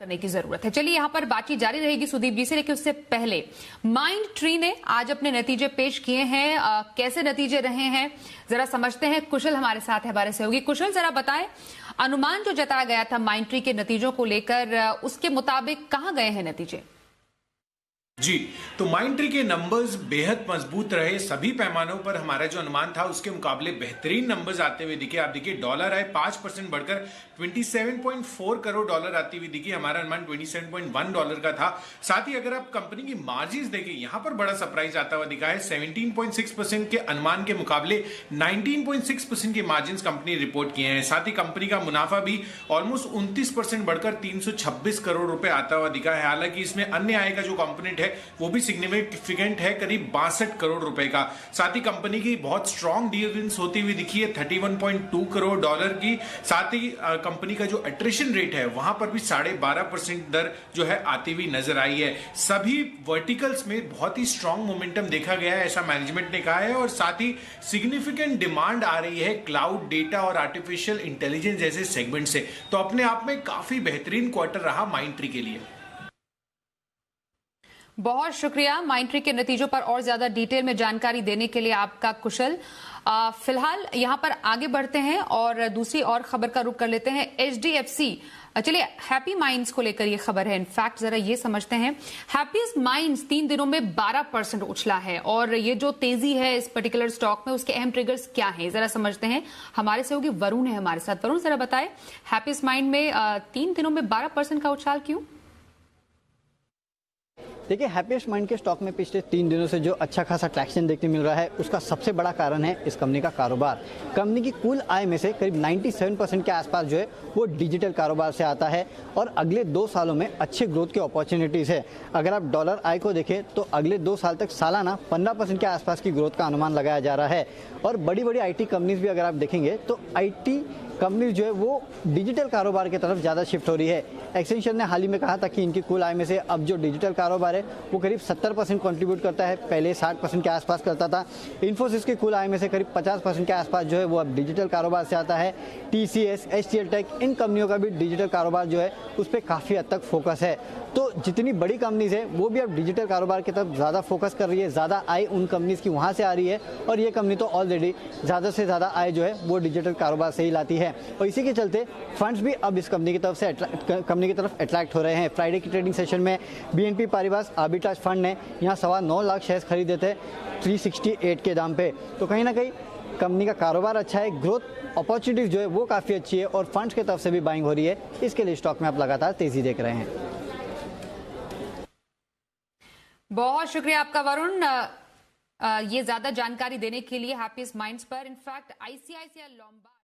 करने की जरूरत है। चलिए यहां पर बातचीत जारी रहेगी सुदीप जी से, लेकिन उससे पहले माइंड ट्री ने आज अपने नतीजे पेश किए हैं। कैसे नतीजे रहे हैं जरा समझते हैं। कुशल हमारे साथ है, हमारे सहयोगी। कुशल, जरा बताएं, अनुमान जो जताया गया था माइंड ट्री के नतीजों को लेकर, उसके मुताबिक कहां गए हैं नतीजे? जी, तो माइंड ट्री के नंबर्स बेहद मजबूत रहे। सभी पैमानों पर हमारा जो अनुमान था उसके मुकाबले बेहतरीन नंबर्स आते हुए दिखे। आप देखिए, डॉलर आए 5% बढ़कर 27.4 करोड़ डॉलर आती हुई दिखी। हमारा अनुमान 27.1 डॉलर का था। साथ ही अगर आप कंपनी की मार्जिन्स देखें, यहां पर बड़ा सरप्राइज आता हुआ दिखा है। 17.6% के अनुमान के मुकाबले 19.6% के मार्जिन्स कंपनी रिपोर्ट किए हैं। साथ ही कंपनी का मुनाफा भी ऑलमोस्ट 29% बढ़कर 326 करोड़ रुपए आता हुआ दिखा है। हालांकि इसमें अन्य आय का जो कंपोनेंट है वो भी सिग्निफिकेंट है, करीब 62 करोड़ रुपए का। साथ ही कंपनी की बहुत स्ट्रॉन्ग डील विंस होती हुई दिखी है 31.2 करोड़ डॉलर की। साथ ही कंपनी का जो अट्रिशन रेट है वहां पर भी 12.5% दर जो है आती हुई नजर आई है। सभी वर्टिकल्स में बहुत ही स्ट्रॉन्ग मोमेंटम देखा गया है, ऐसा मैनेजमेंट ने कहा है। और साथ ही सिग्निफिकेंट डिमांड आ रही है क्लाउड, डेटा और आर्टिफिशियल इंटेलिजेंस जैसे सेगमेंट से। तो अपने आप में काफी बेहतरीन क्वार्टर रहा माइंड ट्री के लिए। बहुत शुक्रिया माइंड ट्री के नतीजों पर और ज्यादा डिटेल में जानकारी देने के लिए आपका कुशल। फिलहाल यहां पर आगे बढ़ते हैं और दूसरी और खबर का रुख कर लेते हैं। HDFC, चलिए हैप्पी माइंड्स को लेकर ये खबर है। इनफैक्ट जरा ये समझते हैं, हैप्पीस्ट माइंड्स 3 दिनों में 12% उछला है और ये जो तेजी है इस पर्टिकुलर स्टॉक में, उसके अहम ट्रिगर्स क्या हैं जरा समझते हैं। हमारे सहयोगी वरुण है हमारे साथ। वरुण, जरा बताएं, हैप्पीस्ट माइंड में 3 दिनों में 12% का उछाल क्यों? देखिए, हैप्पीस्ट माइंड के स्टॉक में पिछले 3 दिनों से जो अच्छा खासा ट्रैक्शन देखने मिल रहा है, उसका सबसे बड़ा कारण है इस कंपनी का कारोबार। कंपनी की कुल आय में से करीब 97% के आसपास जो है वो डिजिटल कारोबार से आता है और अगले 2 सालों में अच्छे ग्रोथ की अपॉर्चुनिटीज़ है। अगर आप डॉलर आय को देखें तो अगले 2 साल तक सालाना 15% के आसपास की ग्रोथ का अनुमान लगाया जा रहा है। और बड़ी बड़ी IT कंपनीज भी अगर आप देखेंगे तो IT कंपनी जो है वो डिजिटल कारोबार की तरफ ज़्यादा शिफ्ट हो रही है। एक्सेंचर ने हाल ही में कहा था कि इनकी कुल आय में से अब जो डिजिटल कारोबार है वो करीब 70% कंट्रीब्यूट करता है, पहले 60% के आसपास करता था। इन्फोसिस की कुल आय में से करीब 50% के आसपास जो है वो अब डिजिटल कारोबार से आता है। TCS, HCL टेक, इन कंपनियों का भी डिजिटल कारोबार जो है उस पर काफ़ी हद तक फोकस है। तो जितनी बड़ी कंपनीज है वो भी अब डिजिटल कारोबार की तरफ ज़्यादा फोकस कर रही है, ज़्यादा आय उन कंपनीज की वहाँ से आ रही है और ये कंपनी तो ऑलरेडी ज़्यादा से ज़्यादा आय जो है वो डिजिटल कारोबार से ही लाती है। और इसी के चलते फंड्स भी अब इस कंपनी की तरफ अट्रैक्ट हो रहे हैं। फ्राइडे की ट्रेडिंग सेशन में BNP पारिबास आर्बिट्राज फंड ने यहाँ 9.25 लाख शेयर खरीदे थे 368 के दाम पे। तो कहीं ना कहीं कंपनी का कारोबार अच्छा है, ग्रोथ अपॉर्चुनिटीज जो है वो काफ़ी अच्छी है और फंड्स की तरफ से भी बाइंग हो रही है। इसके लिए स्टॉक में आप लगातार तेजी देख रहे हैं। बहुत शुक्रिया आपका वरुण, ये ज्यादा जानकारी देने के लिए हैप्पीस्ट माइंड्स पर। In fact ICICI Lombard